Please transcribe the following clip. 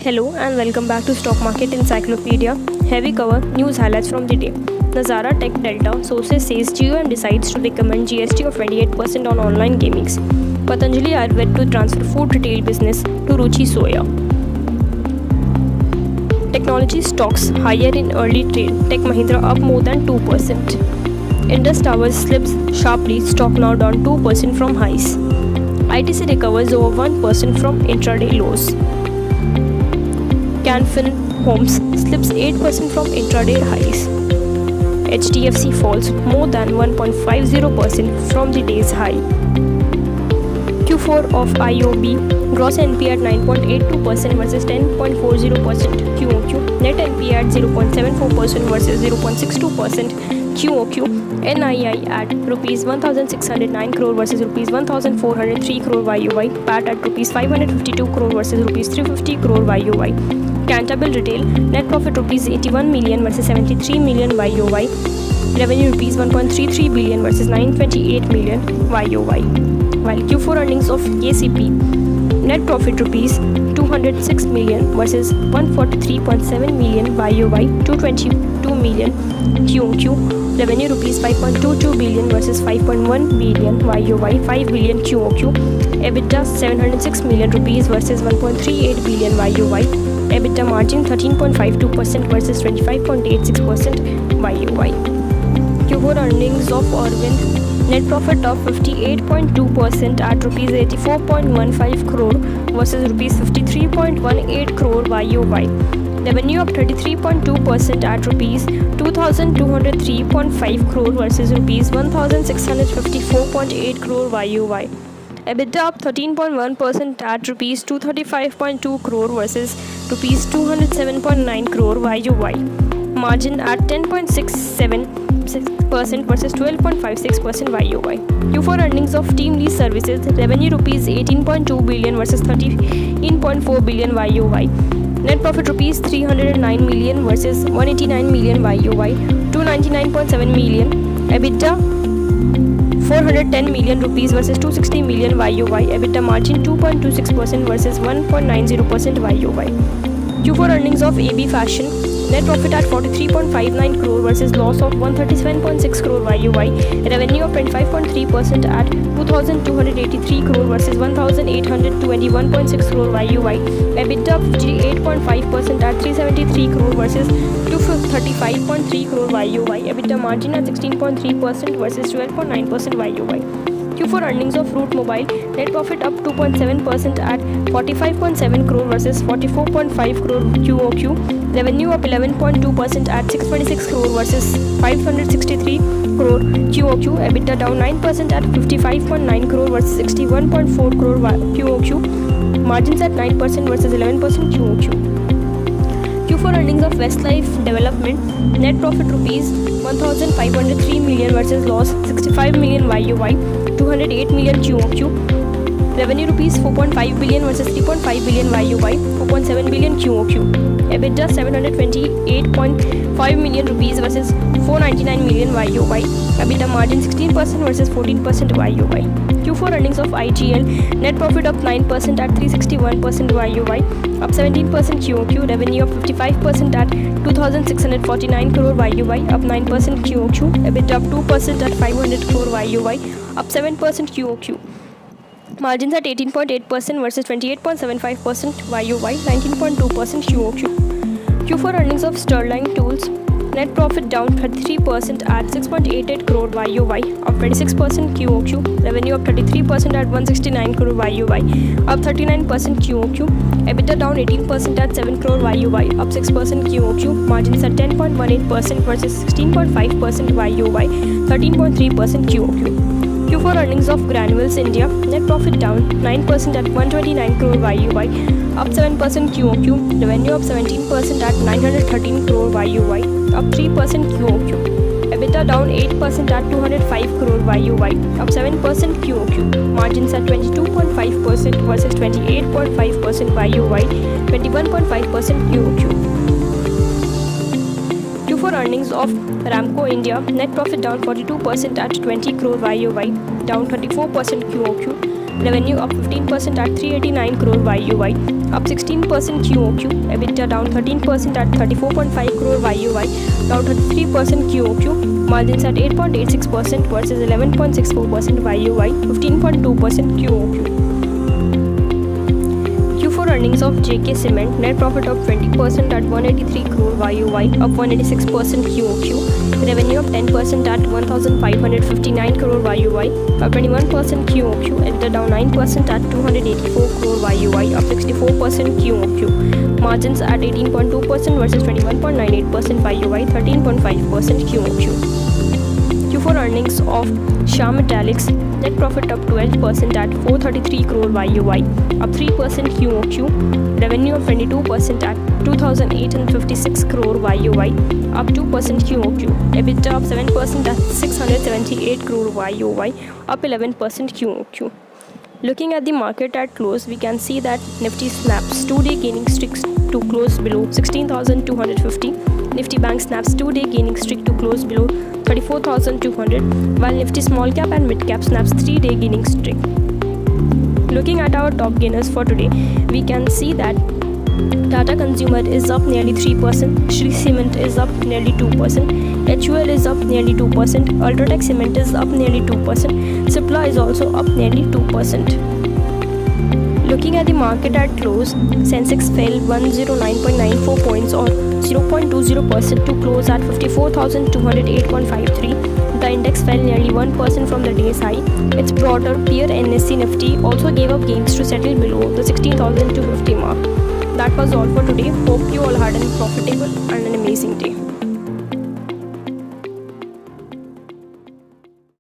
Hello and welcome back to Stock Market Encyclopedia. Here we cover news highlights from the day. Nazara Tech Delta sources says GM decides to recommend GST of 28% on online gamings. Patanjali Ayurved to transfer food retail business to Ruchi Soya. Technology stocks higher in early trade. Tech Mahindra up more than 2%. Indus Towers slips sharply. Stock now down 2% from highs. ITC recovers over 1% from intraday lows. Canfin Homes slips 8% from intraday highs. HDFC falls more than 1.50% from the day's high. Q4 of IOB gross NPA at 9.82% versus 10.40% QOQ. Net NPA at 0.74% versus 0.62% QOQ. NII at rupees 1,609 crore versus rupees 1,403 crore YOY. PAT at rupees 552 crore versus rupees 350 crore YOY. Cantabile Retail net profit rupees 81 million versus 73 million YOY. Revenue rupees 1.33 billion versus 928 million YOY. While Q4 earnings of KCP net profit rupees 206 million versus 143.7 million YOY, 222 million QOQ. Revenue rupees 5.22 billion versus 5.1 billion YOY, 5 billion QOQ. EBITDA 706 million rupees versus 1.38 billion YOY. EBITDA margin 13.52% versus 25.86% YOY. Q4 earnings of Arvind net profit of 58.2% at rupees 84.15 crore versus rupees 53.18 crore YOY. Revenue up 33.2% at rupees 2,203.5 crore versus rupees 1,654.8 crore YOY. EBITDA up 13.1% at rupees 235.2 crore versus rupees 207.9 crore YOY. Margin at 10.67% versus 12.56% YOY. Q4 earnings of Team Lease Services revenue rupees 18.2 billion versus 13.4 billion YOY. Net profit rupees 309 million versus 189 million YOY, 299.7 million. EBITDA 410 million rupees versus 260 million YOY. EBITDA margin 2.26% versus 1.90% YOY. Q4 earnings of AB Fashion net profit at 43.59 crore versus loss of 137.6 crore YOY. Revenue of 25.3% at 2,283 crore versus 1,821.6 crore YOY. EBITDA of 58.5% at 373 crore versus 235.3 crore YOY. EBITDA margin at 16.3% versus 12.9% YOY. Q4 earnings of Route Mobile net profit up 2.7% at 45.7 crore versus 44.5 crore QOQ. Revenue up 11.2% at 626 crore versus 563 crore QOQ. EBITDA down 9% at 55.9 crore versus 61.4 crore QOQ. Margins at 9% versus 11% QOQ. Q4 earnings of Westlife Development net profit rupees 1,503 million versus loss 65 million YOY, 208 million QOQ. Revenue rupees 4.5 billion versus 3.5 billion YOY, 4.7 billion QOQ. EBITDA 728.5 million rupees versus 499 million YOY. EBITDA margin 16% versus 14% YOY. Q4 earnings of IGL net profit up 9% at 361% YOY, up 17% QOQ. Revenue up 55% at 2,649 crore YOY, up 9% QOQ. EBITDA up 2% at 500 crore YOY, up 7% QOQ. Margins at 18.8% versus 28.75% YOY, 19.2% QOQ. Q4 earnings of Sterling Tools net profit down 33% at 6.88 crore YOY, up 26% QOQ. Revenue up 33% at 169 crore YOY, up 39% QOQ. EBITDA down 18% at 7 crore YOY, up 6% QOQ. Margins at 10.18% versus 16.5% YOY, 13.3% QOQ. Q4 earnings of Granules India net profit down 9% at 129 crore YOY, up 7% QOQ. Revenue up 17% at 913 crore YOY, up 3% QOQ. EBITDA down 8% at 205 crore YOY, up 7% QOQ. Margins at 22.5% versus 28.5% YOY, 21.5% QOQ. Q4 earnings of Ramco India net profit down 42% at 20 crore YOY, down 24% QOQ. Revenue up 15% at 389 crore YOY, up 16% QOQ. EBITDA down 13% at 34.5 crore YOY, down 33% QOQ. Margins at 8.86% versus 11.64% YOY, 15.2% QOQ. Q4 earnings of JK Cement, net profit up 20% at 183 crore YOY, up 186% QOQ. Revenue up 10% at 1,559 crore YOY, up 21% QOQ. EBITDA down 9% at 284 crore YOY, up 64% QOQ. Margins at 18.2% versus 21.98% YOY, 13.5% QOQ. Q4 earnings of Shah Metallics, net profit up 12% at 433 crore YOY, up 3% QOQ. Revenue up 22% at 2,856 crore YOY, up 2% QOQ. EBITDA up 7% at 678 crore YOY, up 11% QOQ. Looking at the market at close, we can see that Nifty snaps 2-day gaining streaks to close below 16,250. Nifty Bank snaps 2-day gaining streak to close below 34,200, while Nifty Small Cap and Mid Cap snaps 3-day gaining streak. Looking at our top gainers for today, we can see that Tata Consumer is up nearly 3%, Shree Cement is up nearly 2%, HUL is up nearly 2%, Ultratech Cement is up nearly 2%, Cipla is also up nearly 2%. Looking at the market at close, Sensex fell 109.94 points or 0.20% to close at 54,208.53. The index fell nearly 1% from the day's high. Its broader peer NSE Nifty also gave up gains to settle below the 16,250 mark. That was all for today. Hope you all had a profitable and an amazing day.